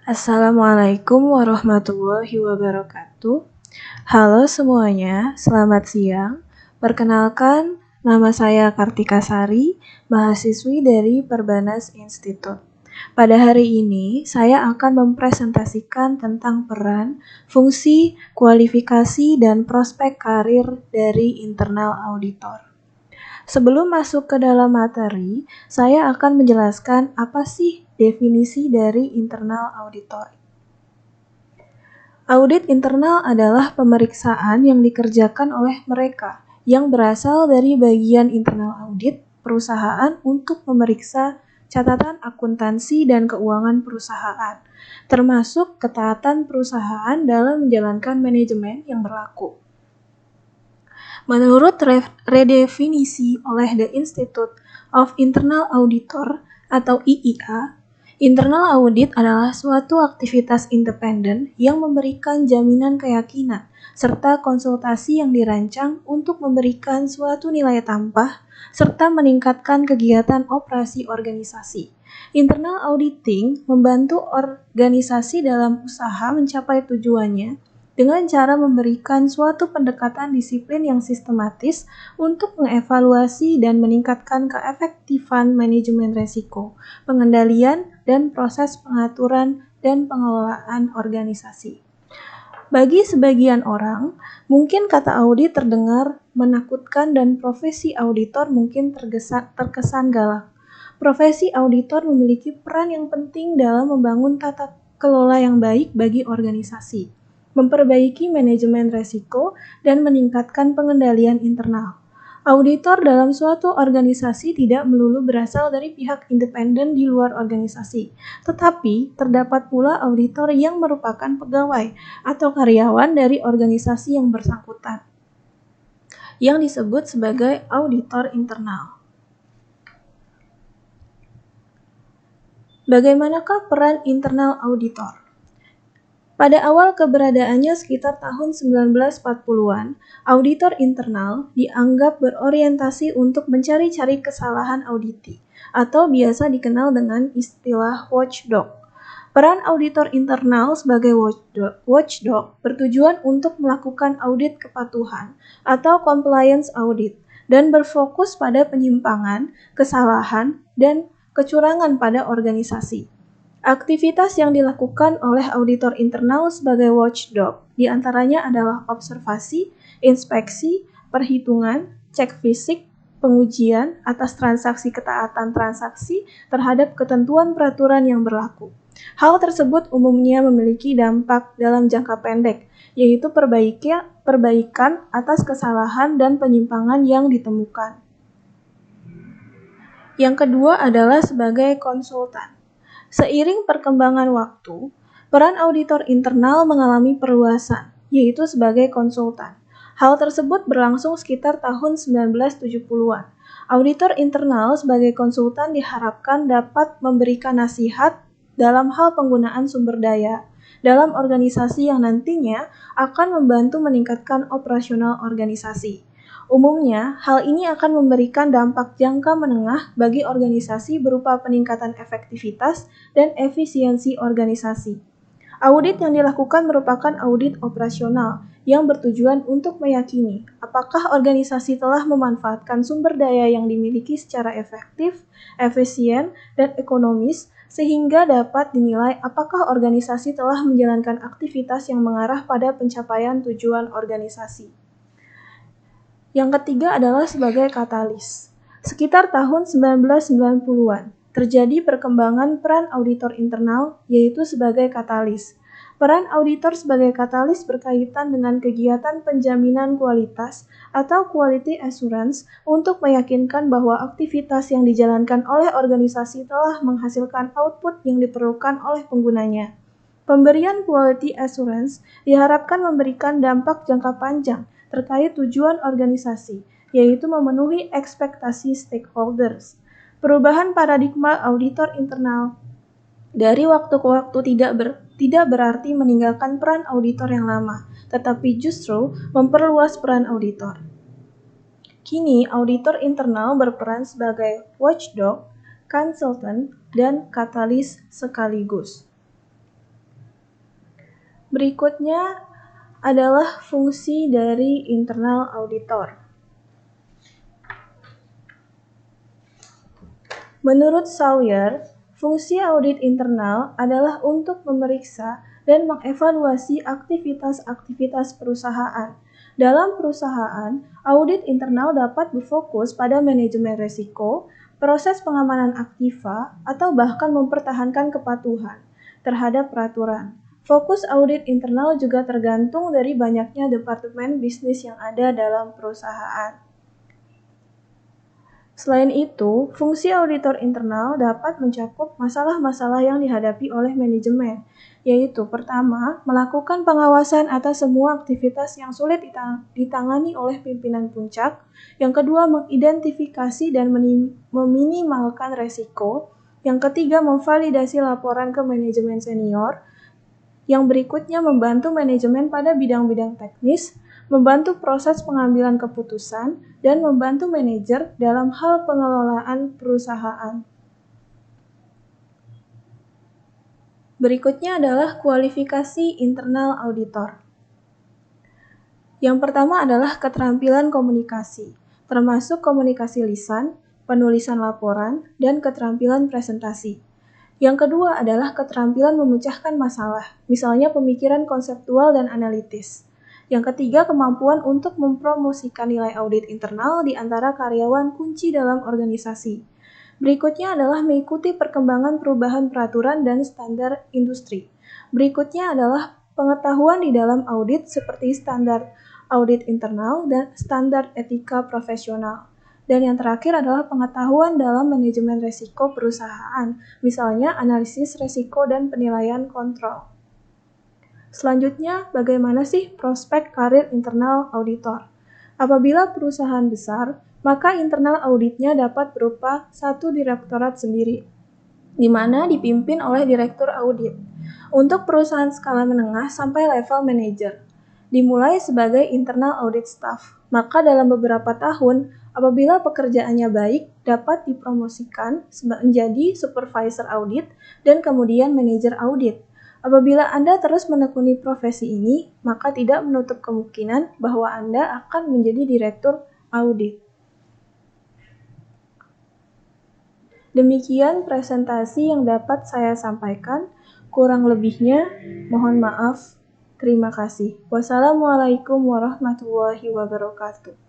Assalamualaikum warahmatullahi wabarakatuh. Halo semuanya, selamat siang. Perkenalkan, nama saya Kartika Sari, mahasiswi dari Perbanas Institute. Pada hari ini, saya akan mempresentasikan tentang peran, fungsi, kualifikasi, dan prospek karir dari internal auditor. Sebelum masuk ke dalam materi, saya akan menjelaskan apa sih definisi dari internal auditor. Audit internal adalah pemeriksaan yang dikerjakan oleh mereka yang berasal dari bagian internal audit perusahaan untuk memeriksa catatan akuntansi dan keuangan perusahaan, termasuk ketaatan perusahaan dalam menjalankan manajemen yang berlaku. Menurut redefinisi oleh The Institute of Internal Auditor atau IIA, internal audit adalah suatu aktivitas independen yang memberikan jaminan keyakinan serta konsultasi yang dirancang untuk memberikan suatu nilai tambah serta meningkatkan kegiatan operasi organisasi. Internal auditing membantu organisasi dalam usaha mencapai tujuannya dengan cara memberikan suatu pendekatan disiplin yang sistematis untuk mengevaluasi dan meningkatkan keefektifan manajemen risiko, pengendalian, dan proses pengaturan dan pengelolaan organisasi. Bagi sebagian orang, mungkin kata audit terdengar menakutkan dan profesi auditor mungkin terkesan galak. Profesi auditor memiliki peran yang penting dalam membangun tata kelola yang baik bagi organisasi, memperbaiki manajemen risiko, dan meningkatkan pengendalian internal. Auditor dalam suatu organisasi tidak melulu berasal dari pihak independen di luar organisasi, tetapi terdapat pula auditor yang merupakan pegawai atau karyawan dari organisasi yang bersangkutan, yang disebut sebagai auditor internal. Bagaimanakah peran internal auditor? Pada awal keberadaannya sekitar tahun 1940-an, auditor internal dianggap berorientasi untuk mencari-cari kesalahan auditi, atau biasa dikenal dengan istilah watchdog. Peran auditor internal sebagai watchdog bertujuan untuk melakukan audit kepatuhan atau compliance audit dan berfokus pada penyimpangan, kesalahan, dan kecurangan pada organisasi. Aktivitas yang dilakukan oleh auditor internal sebagai watchdog diantaranya adalah observasi, inspeksi, perhitungan, cek fisik, pengujian atas transaksi ketaatan transaksi terhadap ketentuan peraturan yang berlaku. Hal tersebut umumnya memiliki dampak dalam jangka pendek, yaitu perbaikan atas kesalahan dan penyimpangan yang ditemukan. Yang kedua adalah sebagai konsultan. Seiring perkembangan waktu, peran auditor internal mengalami perluasan, yaitu sebagai konsultan. Hal tersebut berlangsung sekitar tahun 1970-an. Auditor internal sebagai konsultan diharapkan dapat memberikan nasihat dalam hal penggunaan sumber daya dalam organisasi yang nantinya akan membantu meningkatkan operasional organisasi. Umumnya, hal ini akan memberikan dampak jangka menengah bagi organisasi berupa peningkatan efektivitas dan efisiensi organisasi. Audit yang dilakukan merupakan audit operasional yang bertujuan untuk meyakini apakah organisasi telah memanfaatkan sumber daya yang dimiliki secara efektif, efisien, dan ekonomis sehingga dapat dinilai apakah organisasi telah menjalankan aktivitas yang mengarah pada pencapaian tujuan organisasi. Yang ketiga adalah sebagai katalis. Sekitar tahun 1990-an, terjadi perkembangan peran auditor internal, yaitu sebagai katalis. Peran auditor sebagai katalis berkaitan dengan kegiatan penjaminan kualitas atau quality assurance untuk meyakinkan bahwa aktivitas yang dijalankan oleh organisasi telah menghasilkan output yang diperlukan oleh penggunanya. Pemberian quality assurance diharapkan memberikan dampak jangka panjang terkait tujuan organisasi, yaitu memenuhi ekspektasi stakeholders. Perubahan paradigma auditor internal dari waktu ke waktu tidak berarti meninggalkan peran auditor yang lama, tetapi justru memperluas peran auditor. Kini, auditor internal berperan sebagai watchdog, konsultan, dan katalis sekaligus. Berikutnya adalah fungsi dari internal auditor. Menurut Sawyer, fungsi audit internal adalah untuk memeriksa dan mengevaluasi aktivitas-aktivitas perusahaan. Dalam perusahaan, audit internal dapat berfokus pada manajemen risiko, proses pengamanan aktiva, atau bahkan mempertahankan kepatuhan terhadap peraturan. Fokus audit internal juga tergantung dari banyaknya departemen bisnis yang ada dalam perusahaan. Selain itu, fungsi auditor internal dapat mencakup masalah-masalah yang dihadapi oleh manajemen, yaitu pertama, melakukan pengawasan atas semua aktivitas yang sulit ditangani oleh pimpinan puncak, yang kedua, mengidentifikasi dan meminimalkan resiko, yang ketiga, memvalidasi laporan ke manajemen senior, yang berikutnya membantu manajemen pada bidang-bidang teknis, membantu proses pengambilan keputusan, dan membantu manajer dalam hal pengelolaan perusahaan. Berikutnya adalah kualifikasi internal auditor. Yang pertama adalah keterampilan komunikasi, termasuk komunikasi lisan, penulisan laporan, dan keterampilan presentasi. Yang kedua adalah keterampilan memecahkan masalah, misalnya pemikiran konseptual dan analitis. Yang ketiga, kemampuan untuk mempromosikan nilai audit internal di antara karyawan kunci dalam organisasi. Berikutnya adalah mengikuti perkembangan perubahan peraturan dan standar industri. Berikutnya adalah pengetahuan di dalam audit seperti standar audit internal dan standar etika profesional. Dan yang terakhir adalah pengetahuan dalam manajemen risiko perusahaan, misalnya analisis risiko dan penilaian kontrol. Selanjutnya, bagaimana sih prospek karir internal auditor? Apabila perusahaan besar, maka internal auditnya dapat berupa satu direktorat sendiri, di mana dipimpin oleh direktur audit. Untuk perusahaan skala menengah sampai level manajer, dimulai sebagai internal audit staff. Maka dalam beberapa tahun, apabila pekerjaannya baik, dapat dipromosikan menjadi supervisor audit dan kemudian manajer audit. Apabila Anda terus menekuni profesi ini, maka tidak menutup kemungkinan bahwa Anda akan menjadi direktur audit. Demikian presentasi yang dapat saya sampaikan. Kurang lebihnya, mohon maaf. Terima kasih. Wassalamualaikum warahmatullahi wabarakatuh.